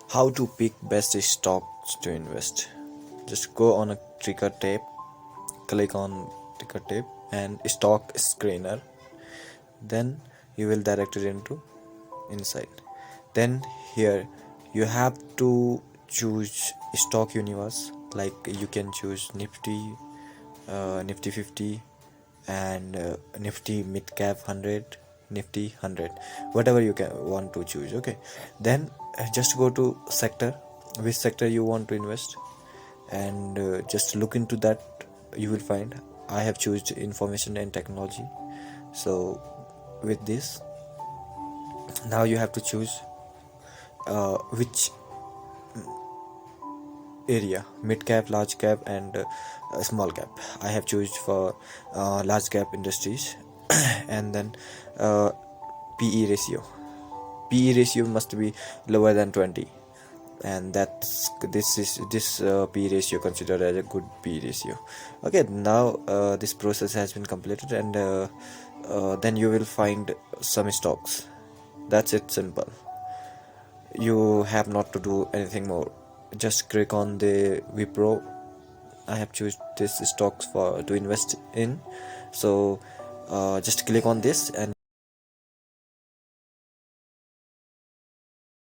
How to pick best stocks to invest? Just go on a trigger tab, click on trigger tab and stock screener. Then you will direct it into inside. Then here you have to choose stock universe. Like you can choose Nifty, Nifty 50, and Nifty mid cap 100, Nifty 100, whatever you can want to choose. Okay, then just go to sector, which sector you want to invest, and just look into that. You will find I have chosen information and technology. So with this, now you have to choose which area, mid cap, large cap, and small cap. I have chosen for large cap industries. And then uh, pe ratio must be lower than 20, and this p ratio considered as a good p ratio. Okay, now this process has been completed, and then you will find some stocks. That's it, simple. You have not to do anything more. Just click on the Wipro. I have choose this stocks for to invest in. So just click on this and